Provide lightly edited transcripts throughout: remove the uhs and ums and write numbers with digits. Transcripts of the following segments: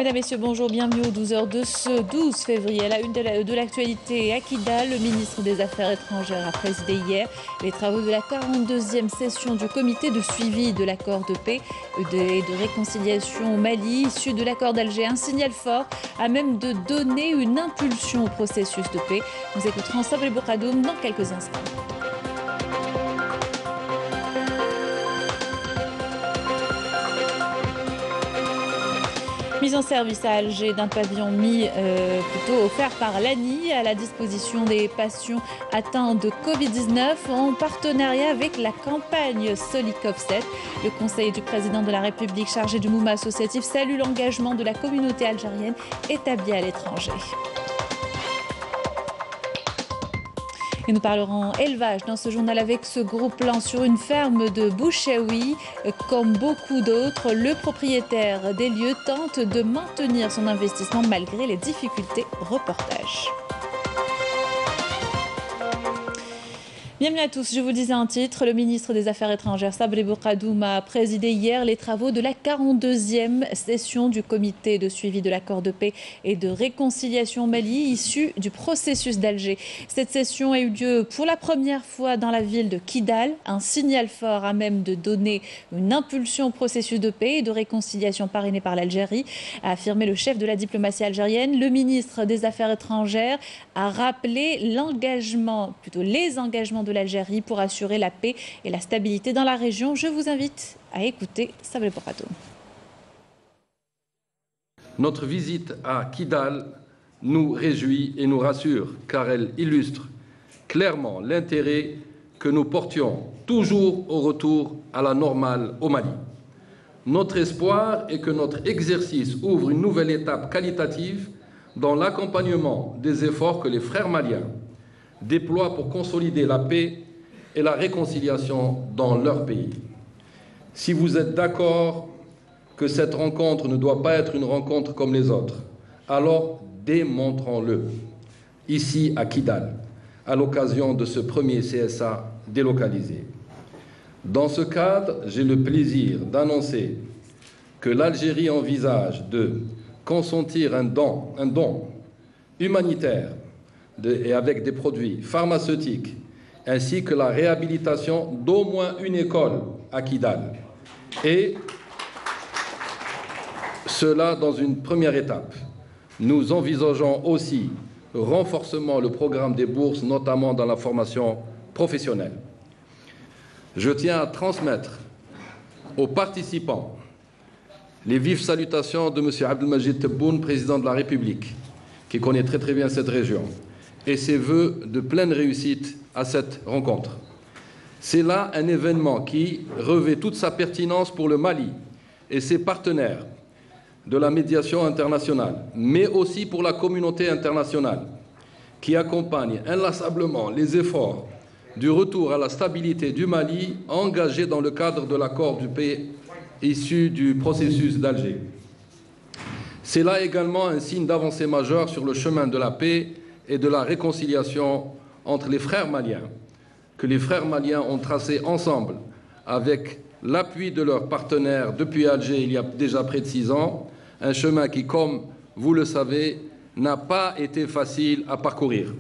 Mesdames, Messieurs, bonjour, bienvenue aux 12h de ce 12 février. À la une de l'actualité à Kidal, le ministre des Affaires étrangères a présidé hier les travaux de la 42e session du comité de suivi de l'accord de paix et de réconciliation au Mali, issu de l'accord d'Alger. Un signal fort à même de donner une impulsion au processus de paix. Nous écouterons Sabri Bourkadoum dans quelques instants. Mise en service à Alger d'un pavillon offert par l'ANI à la disposition des patients atteints de Covid-19 en partenariat avec la campagne Solikov 7. Le conseil du président de la République chargé du mouvement associatif salue l'engagement de la communauté algérienne établie à l'étranger. Et nous parlerons élevage dans ce journal avec ce gros plan sur une ferme de Bouchaoui. Comme beaucoup d'autres, le propriétaire des lieux tente de maintenir son investissement malgré les difficultés. Reportage. Bienvenue à tous, je vous le disais en titre, le ministre des Affaires étrangères Sabri Bourkadoum a présidé hier les travaux de la 42e session du comité de suivi de l'accord de paix et de réconciliation au Mali, issu du processus d'Alger. Cette session a eu lieu pour la première fois dans la ville de Kidal, un signal fort à même de donner une impulsion au processus de paix et de réconciliation parrainé par l'Algérie, a affirmé le chef de la diplomatie algérienne. Le ministre des Affaires étrangères a rappelé les engagements de l'Algérie pour assurer la paix et la stabilité dans la région. Je vous invite à écouter Sabri Bourkadoum. Notre visite à Kidal nous réjouit et nous rassure car elle illustre clairement l'intérêt que nous portions toujours au retour à la normale au Mali. Notre espoir est que notre exercice ouvre une nouvelle étape qualitative dans l'accompagnement des efforts que les frères maliens déploient pour consolider la paix et la réconciliation dans leur pays. Si vous êtes d'accord que cette rencontre ne doit pas être une rencontre comme les autres, alors démontrons-le ici à Kidal, à l'occasion de ce premier CSA délocalisé. Dans ce cadre, j'ai le plaisir d'annoncer que l'Algérie envisage de consentir un don humanitaire et avec des produits pharmaceutiques, ainsi que la réhabilitation d'au moins une école à Kidal. Et cela dans une première étape. Nous envisageons aussi le renforcement du programme des bourses, notamment dans la formation professionnelle. Je tiens à transmettre aux participants les vives salutations de M. Abdelmajid Tebboune, président de la République, qui connaît très bien cette région, et ses vœux de pleine réussite à cette rencontre. C'est là un événement qui revêt toute sa pertinence pour le Mali et ses partenaires de la médiation internationale, mais aussi pour la communauté internationale, qui accompagne inlassablement les efforts du retour à la stabilité du Mali engagé dans le cadre de l'accord de paix issu du processus d'Alger. C'est là également un signe d'avancée majeure sur le chemin de la paix et de la réconciliation entre les frères maliens, que les frères maliens ont tracé ensemble avec l'appui de leurs partenaires depuis Alger il y a déjà près de 6 ans, un chemin qui, comme vous le savez, n'a pas été facile à parcourir.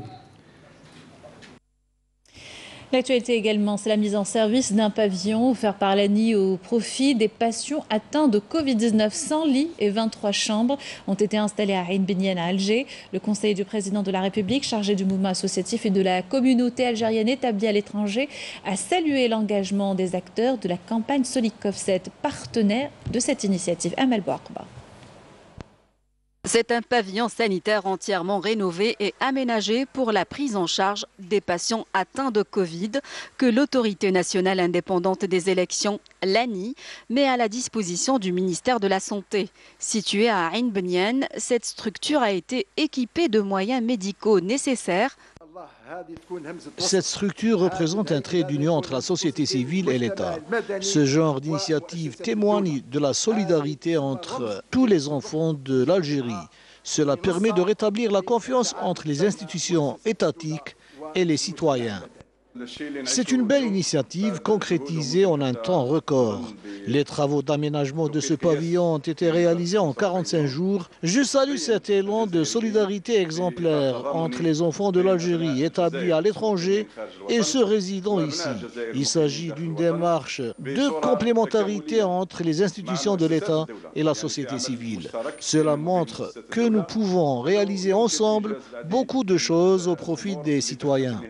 L'actualité également, c'est la mise en service d'un pavillon offert par l'ANI au profit des patients atteints de Covid-19. 100 lits et 23 chambres ont été installés à Ain Benyen à Alger. Le conseil du président de la République, chargé du mouvement associatif et de la communauté algérienne établie à l'étranger, a salué l'engagement des acteurs de la campagne Solikov 7, partenaire de cette initiative. Amel Bouakba. C'est un pavillon sanitaire entièrement rénové et aménagé pour la prise en charge des patients atteints de Covid que l'autorité nationale indépendante des élections, l'ANI, met à la disposition du ministère de la Santé. Située à Ain Benyen, cette structure a été équipée de moyens médicaux nécessaires. Cette structure représente un trait d'union entre la société civile et l'État. Ce genre d'initiative témoigne de la solidarité entre tous les enfants de l'Algérie. Cela permet de rétablir la confiance entre les institutions étatiques et les citoyens. C'est une belle initiative concrétisée en un temps record. Les travaux d'aménagement de ce pavillon ont été réalisés en 45 jours. Je salue cet élan de solidarité exemplaire entre les enfants de l'Algérie établis à l'étranger et ceux résidant ici. Il s'agit d'une démarche de complémentarité entre les institutions de l'État et la société civile. Cela montre que nous pouvons réaliser ensemble beaucoup de choses au profit des citoyens.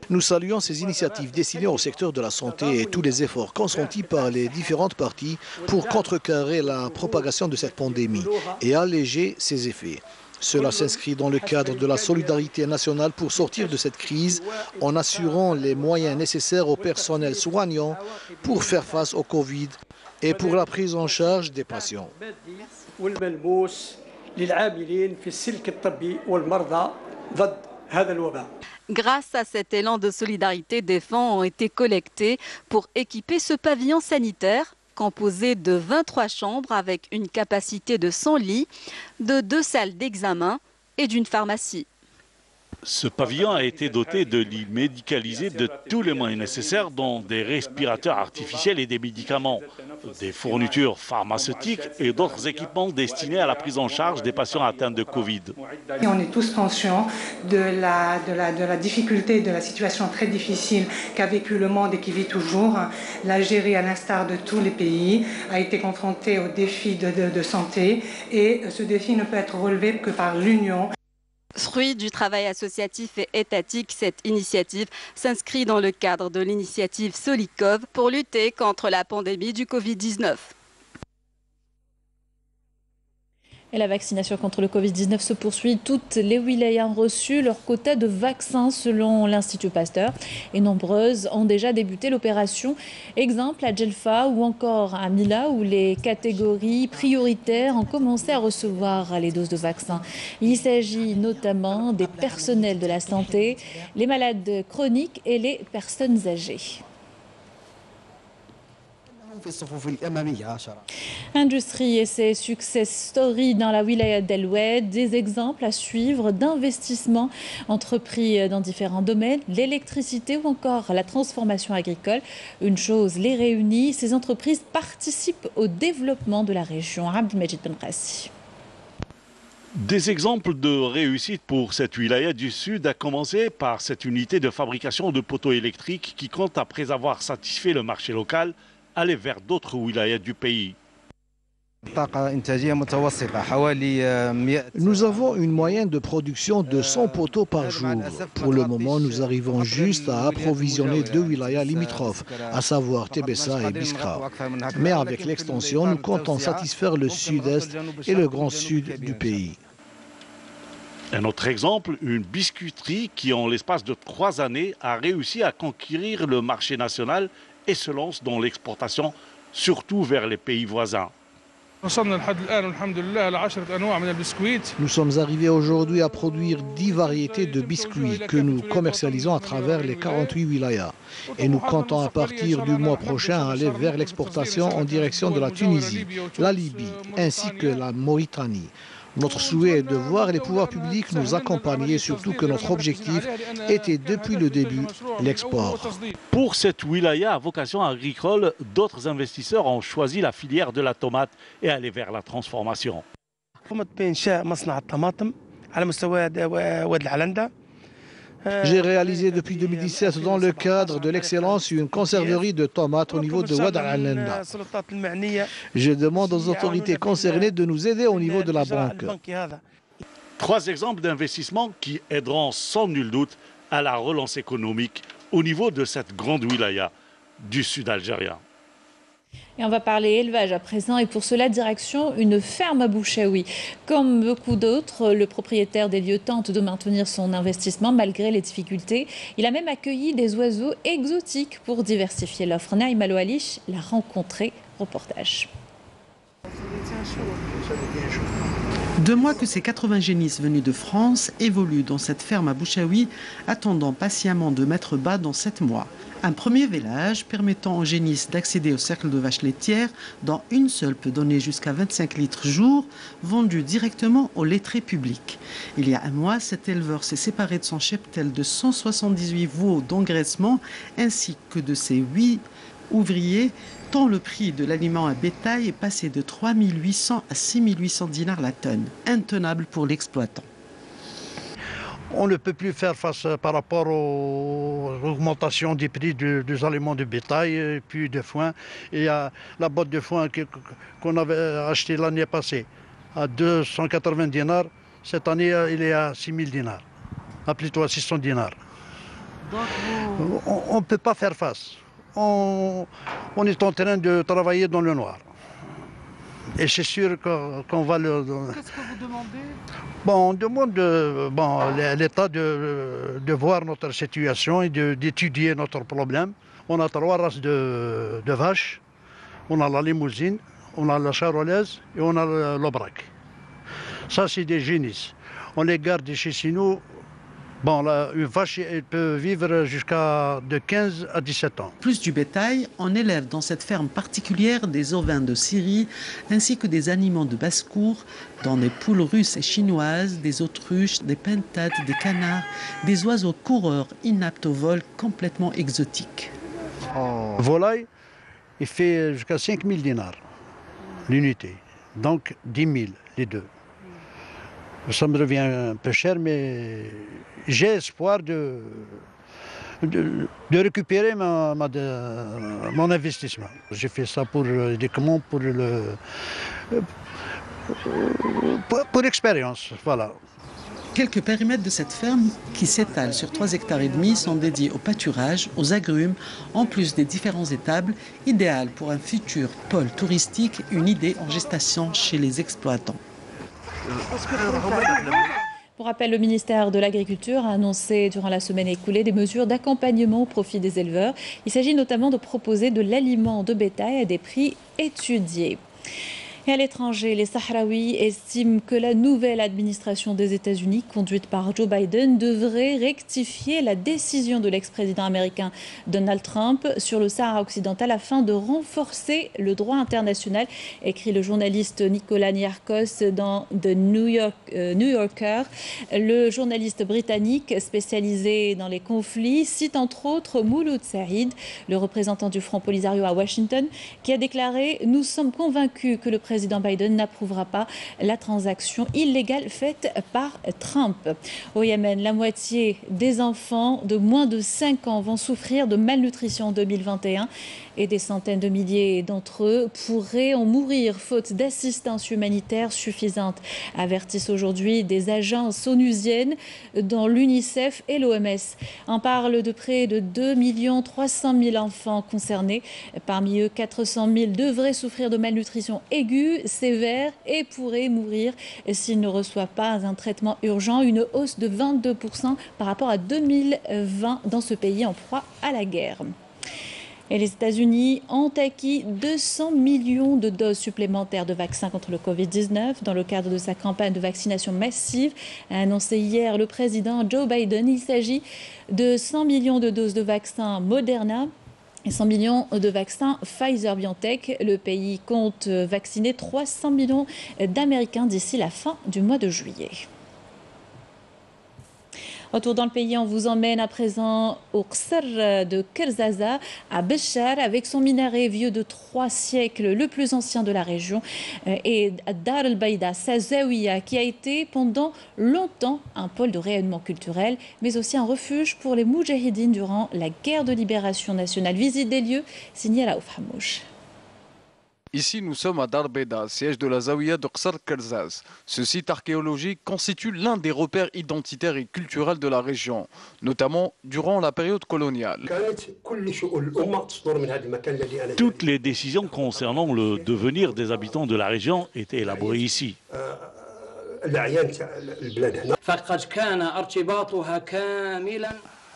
Nous saluons ces initiatives destinées au secteur de la santé et tous les efforts consentis par les différentes parties pour contrecarrer la propagation de cette pandémie et alléger ses effets. Cela s'inscrit dans le cadre de la solidarité nationale pour sortir de cette crise en assurant les moyens nécessaires au personnel soignant pour faire face au Covid et pour la prise en charge des patients. Grâce à cet élan de solidarité, des fonds ont été collectés pour équiper ce pavillon sanitaire composé de 23 chambres avec une capacité de 100 lits, de 2 salles d'examen et d'une pharmacie. Ce pavillon a été doté de lits médicalisés de tous les moyens nécessaires, dont des respirateurs artificiels et des médicaments, des fournitures pharmaceutiques et d'autres équipements destinés à la prise en charge des patients atteints de Covid. On est tous conscients de la difficulté, de la situation très difficile qu'a vécu le monde et qui vit toujours. L'Algérie, à l'instar de tous les pays, a été confrontée au défi de santé et ce défi ne peut être relevé que par l'union. Fruit du travail associatif et étatique, cette initiative s'inscrit dans le cadre de l'initiative Solikov pour lutter contre la pandémie du Covid-19. Et la vaccination contre le Covid-19 se poursuit. Toutes les wilayas ont reçu leur quota de vaccins selon l'Institut Pasteur. Et nombreuses ont déjà débuté l'opération. Exemple à Djelfa ou encore à Mila où les catégories prioritaires ont commencé à recevoir les doses de vaccins. Il s'agit notamment des personnels de la santé, les malades chroniques et les personnes âgées. Industrie et ses success stories dans la wilaya d'El Oued, des exemples à suivre d'investissements entrepris dans différents domaines, l'électricité ou encore la transformation agricole. Une chose les réunit, ces entreprises participent au développement de la région. Abdelmajid Benrassi. Des exemples de réussite pour cette wilaya du Sud, à commencer par cette unité de fabrication de poteaux électriques qui compte, après avoir satisfait le marché local, aller vers d'autres wilayas du pays. Nous avons une moyenne de production de 100 poteaux par jour. Pour le moment, nous arrivons juste à approvisionner 2 wilayas limitrophes, à savoir Tébessa et Biskra. Mais avec l'extension, nous comptons satisfaire le sud-est et le grand sud du pays. Un autre exemple, une biscuiterie qui, en l'espace de 3 années, a réussi à conquérir le marché national et se lance dans l'exportation, surtout vers les pays voisins. Nous sommes arrivés aujourd'hui à produire 10 variétés de biscuits que nous commercialisons à travers les 48 wilayas. Et nous comptons à partir du mois prochain aller vers l'exportation en direction de la Tunisie, la Libye ainsi que la Mauritanie. Notre souhait est de voir les pouvoirs publics nous accompagner, surtout que notre objectif était depuis le début l'export. Pour cette wilaya à vocation agricole, d'autres investisseurs ont choisi la filière de la tomate et aller vers la transformation. J'ai réalisé depuis 2017 dans le cadre de l'excellence une conserverie de tomates au niveau de Wad al-Nenda. Je demande aux autorités concernées de nous aider au niveau de la banque. 3 exemples d'investissements qui aideront sans nul doute à la relance économique au niveau de cette grande wilaya du sud algérien. Et on va parler élevage à présent et pour cela direction une ferme à Bouchaoui. Comme beaucoup d'autres, le propriétaire des lieux tente de maintenir son investissement malgré les difficultés. Il a même accueilli des oiseaux exotiques pour diversifier l'offre. Naïm Aloualish l'a rencontré. Reportage. 2 mois que ces 80 génisses venus de France évoluent dans cette ferme à Bouchaoui, attendant patiemment de mettre bas dans 7 mois. Un premier village permettant aux génisses d'accéder au cercle de vaches laitières, dont une seule peut donner jusqu'à 25 litres jour, vendu directement aux laiteries publics. Il y a 1 mois, cet éleveur s'est séparé de son cheptel de 178 veaux d'engraissement ainsi que de ses 8 ouvriers, tant le prix de l'aliment à bétail est passé de 3 800 à 6 800 dinars la tonne, intenable pour l'exploitant. On ne peut plus faire face par rapport aux augmentations des prix des aliments de bétail, et puis de foin. Et à la boîte de foin qu'on avait achetée l'année passée à 280 dinars, cette année il est à 6 000 dinars, plutôt à 600 dinars. On ne peut pas faire face. On est en train de travailler dans le noir. Et c'est sûr qu'on va le... Qu'est-ce que vous demandez? On demande l'État de voir notre situation et d'étudier notre problème. On a 3 races de vaches. On a la limousine, on a la charolaise et on a l'aubrac. Ça, c'est des génisses. On les garde chez nous. Une vache, elle peut vivre jusqu'à de 15 à 17 ans. Plus du bétail, on élève dans cette ferme particulière des ovins de Syrie, ainsi que des animaux de basse-cour, dont des poules russes et chinoises, des autruches, des pintades, des canards, des oiseaux coureurs inaptes au vol complètement exotiques. Volaille, il fait jusqu'à 5 000 dinars l'unité, donc 10 000 les deux. Ça me revient un peu cher, mais j'ai espoir de récupérer mon investissement. J'ai fait ça pour l'expérience, voilà. Quelques périmètres de cette ferme, qui s'étalent sur 3,5 hectares, sont dédiés au pâturage, aux agrumes, en plus des différents étables, idéal pour un futur pôle touristique, une idée en gestation chez les exploitants. Pour rappel, le ministère de l'Agriculture a annoncé durant la semaine écoulée des mesures d'accompagnement au profit des éleveurs. Il s'agit notamment de proposer de l'aliment de bétail à des prix étudiés. Et à l'étranger, les Sahraouis estiment que la nouvelle administration des États-Unis, conduite par Joe Biden, devrait rectifier la décision de l'ex-président américain Donald Trump sur le Sahara occidental afin de renforcer le droit international, écrit le journaliste Nicolas Niarchos dans The New Yorker. Le journaliste britannique spécialisé dans les conflits cite entre autres Mouloud Saïd, le représentant du Front Polisario à Washington, qui a déclaré « Nous sommes convaincus que le président Biden n'approuvera pas la transaction illégale faite par Trump. » Au Yémen, la moitié des enfants de moins de 5 ans vont souffrir de malnutrition en 2021 et des centaines de milliers d'entre eux pourraient en mourir faute d'assistance humanitaire suffisante, avertissent aujourd'hui des agences onusiennes dont l'UNICEF et l'OMS. On parle de près de 2 300 000 enfants concernés. Parmi eux, 400 000 devraient souffrir de malnutrition aiguë, sévère et pourraient mourir s'ils ne reçoivent pas un traitement urgent. Une hausse de 22% par rapport à 2020 dans ce pays en proie à la guerre. Et les États-Unis ont acquis 200 millions de doses supplémentaires de vaccins contre le Covid-19 dans le cadre de sa campagne de vaccination massive, a annoncé hier le président Joe Biden. Il s'agit de 100 millions de doses de vaccins Moderna et 100 millions de vaccins Pfizer-BioNTech. Le pays compte vacciner 300 millions d'Américains d'ici la fin du mois de juillet. Retour dans le pays, on vous emmène à présent au Qsr de Kerzaza, à Béchar, avec son minaret vieux de 3 siècles, le plus ancien de la région, et Dar el-Baïda, sa zaouia, qui a été pendant longtemps un pôle de rayonnement culturel, mais aussi un refuge pour les moudjahidines durant la guerre de libération nationale. Visite des lieux, signée Raouf Hamouche. Ici, nous sommes à Dar el-Baïda, siège de la Zaouia de Qsr Kerzaz. Ce site archéologique constitue l'un des repères identitaires et culturels de la région, notamment durant la période coloniale. Toutes les décisions concernant le devenir des habitants de la région étaient élaborées ici.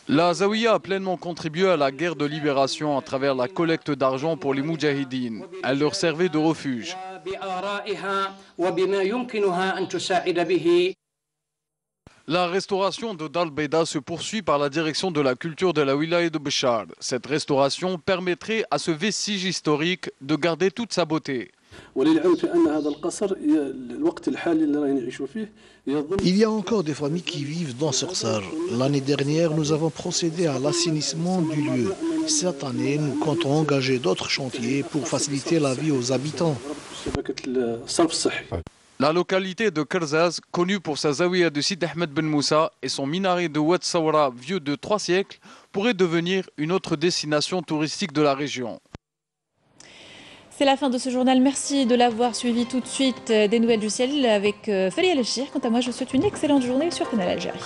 La Zaouia a pleinement contribué à la guerre de libération à travers la collecte d'argent pour les moudjahidines. Elle leur servait de refuge. La restauration de Dar Beida se poursuit par la direction de la culture de la wilaya de Béchar. Cette restauration permettrait à ce vestige historique de garder toute sa beauté. Il y a encore des familles qui vivent dans Sorsar. L'année dernière, nous avons procédé à l'assainissement du lieu. Cette année, nous comptons engager d'autres chantiers pour faciliter la vie aux habitants. La localité de Kerzaz, connue pour sa zawiya de Sid Ahmed Ben Moussa et son minaret de Oued Sawra vieux de 3 siècles, pourrait devenir une autre destination touristique de la région. C'est la fin de ce journal. Merci de l'avoir suivi. Tout de suite des nouvelles du ciel avec Falia Lechir. Quant à moi, je vous souhaite une excellente journée sur Canal Algérie.